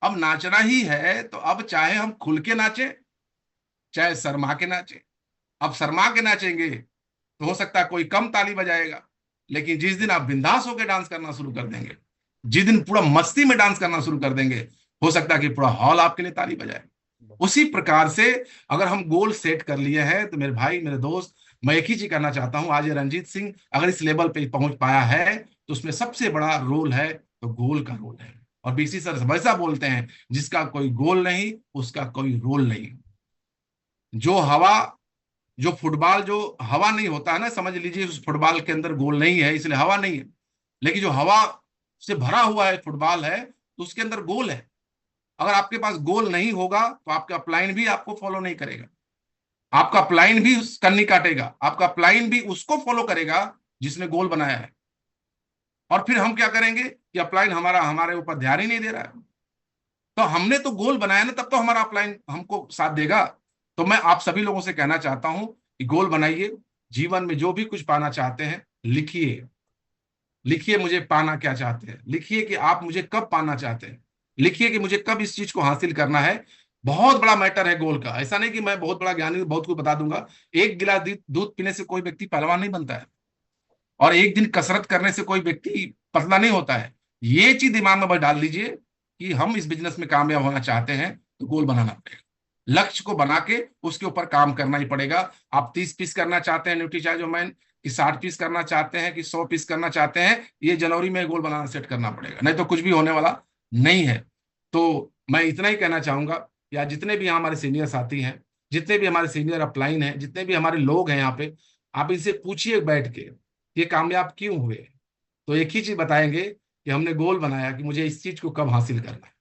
अब नाचना ही है तो अब चाहे हम खुल के नाचे, चाहे शर्मा के नाचे। अब शर्मा के नाचेंगे तो हो सकता है कोई कम ताली बजाएगा, लेकिन जिस दिन आप बिंदास होकर डांस करना शुरू कर देंगे, जिस दिन पूरा मस्ती में डांस करना शुरू कर देंगे, हो सकता है कि पूरा हॉल आपके लिए ताली बजाए। उसी प्रकार से अगर हम गोल सेट कर लिए हैं तो मेरे भाई, मेरे दोस्त, मैं एक ही चीज करना चाहता हूं, आज ये रणजीत सिंह अगर इस लेवल पे पहुंच पाया है तो उसमें सबसे बड़ा रोल है तो गोल का रोल है। और बीसी सर वैसा बोलते हैं, जिसका कोई गोल नहीं उसका कोई रोल नहीं। जो हवा, जो फुटबॉल, जो हवा नहीं होता है ना, समझ लीजिए उस फुटबॉल के अंदर गोल नहीं है, इसलिए हवा नहीं है। लेकिन जो हवा से भरा हुआ है फुटबॉल है तो उसके अंदर गोल है। अगर आपके पास गोल नहीं होगा तो आपका अपलाइन भी आपको फॉलो नहीं करेगा, आपका अपलाइन भी कन्नी काटेगा, आपका अपलाइन भी उसको फॉलो करेगा जिसने गोल बनाया है। और फिर हम क्या करेंगे कि अपलाइन हमारे ऊपर ध्यान ही नहीं दे रहा है। तो हमने तो गोल बनाया ना, तब तो हमारा अपलाइन हमको साथ देगा। तो मैं आप सभी लोगों से कहना चाहता हूं कि गोल बनाइए, जीवन में जो भी कुछ पाना चाहते हैं लिखिए, लिखिए मुझे पाना क्या चाहते हैं, लिखिए कि आप मुझे कब पाना चाहते हैं, लिखिए कि मुझे कब इस चीज को हासिल करना है। बहुत बड़ा मैटर है गोल का। ऐसा नहीं कि मैं बहुत बड़ा ज्ञानी बहुत कुछ बता दूंगा। एक गिलास दूध पीने से कोई व्यक्ति पहलवान नहीं बनता है, और एक दिन कसरत करने से कोई व्यक्ति पतला नहीं होता है। ये चीज दिमाग में बस डाल लीजिए कि हम इस बिजनेस में कामयाब होना चाहते हैं तो गोल बनाना पड़ेगा, लक्ष्य को बना के उसके ऊपर काम करना ही पड़ेगा। आप 30 पीस करना चाहते हैं न्यूट्रीचार्ज कि 60 पीस करना चाहते हैं कि 100 पीस करना चाहते हैं, ये जनवरी में गोल बनाना सेट करना पड़ेगा, नहीं तो कुछ भी होने वाला नहीं है। तो मैं इतना ही कहना चाहूंगा, या जितने भी यहाँ हमारे सीनियर साथी हैं, जितने भी हमारे सीनियर अपलाइन हैं, जितने भी हमारे लोग हैं यहाँ पे, आप इनसे पूछिए बैठ के ये कामयाब क्यों हुए, तो एक ही चीज बताएंगे कि हमने गोल बनाया कि मुझे इस चीज को कब हासिल करना है।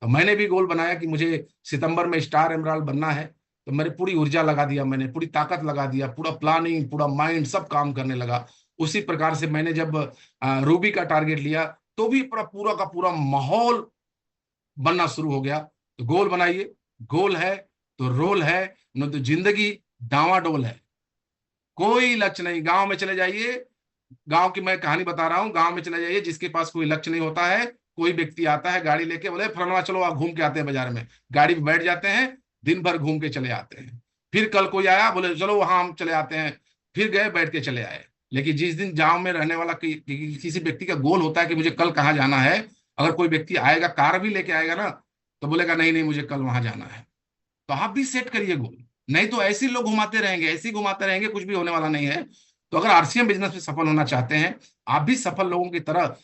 तो मैंने भी गोल बनाया कि मुझे सितंबर में स्टार एमराल्ड बनना है, तो मैंने पूरी ऊर्जा लगा दिया, मैंने पूरी ताकत लगा दिया, पूरा प्लानिंग, पूरा माइंड सब काम करने लगा। उसी प्रकार से मैंने जब रूबी का टारगेट लिया तो भी पूरा का पूरा माहौल बनना शुरू हो गया। तो गोल बनाइए, गोल है तो रोल है, न तो जिंदगी डावाडोल है। कोई लक्ष्य नहीं, गांव में चले जाइए, गांव की मैं कहानी बता रहा हूं, गांव में चले जाइए जिसके पास कोई लक्ष्य नहीं होता है, कोई व्यक्ति आता है गाड़ी लेके, बोले फलाना चलो आप घूम के आते हैं बाजार में, गाड़ी में बैठ जाते हैं, दिन भर घूम के चले आते हैं। फिर कल कोई आया, बोले चलो वहां हम चले आते हैं, फिर गए बैठ के चले आए। लेकिन जिस दिन गांव में रहने वाला किसी व्यक्ति का गोल होता है कि मुझे कल कहाँ जाना है, अगर कोई व्यक्ति आएगा कार भी लेके आएगा ना, तो बोलेगा नहीं नहीं मुझे कल वहां जाना है। तो आप भी सेट करिए गोल, नहीं तो ऐसे लोग घुमाते रहेंगे, ऐसे ही घुमाते रहेंगे, कुछ भी होने वाला नहीं है। तो अगर आरसीएम बिजनेस में सफल होना चाहते हैं, आप भी सफल लोगों की तरह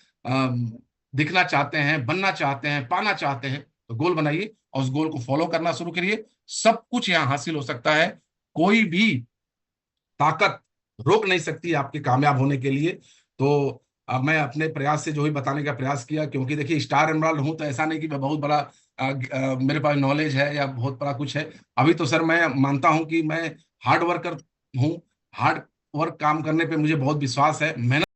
दिखना चाहते हैं, बनना चाहते हैं, पाना चाहते हैं, तो गोल बनाइए और उस गोल को फॉलो करना शुरू करिए। सब कुछ यहाँ हासिल हो सकता है, कोई भी ताकत रोक नहीं सकती आपके कामयाब होने के लिए। तो अब मैं अपने प्रयास से जो ही बताने का प्रयास किया, क्योंकि देखिए स्टार एमराल्ड हूं तो ऐसा नहीं कि मैं बहुत बड़ा मेरे पास नॉलेज है या बहुत बड़ा कुछ है। अभी तो सर मैं मानता हूं कि मैं हार्ड वर्कर हूं, हार्ड वर्क काम करने पे मुझे बहुत विश्वास है, मेहनत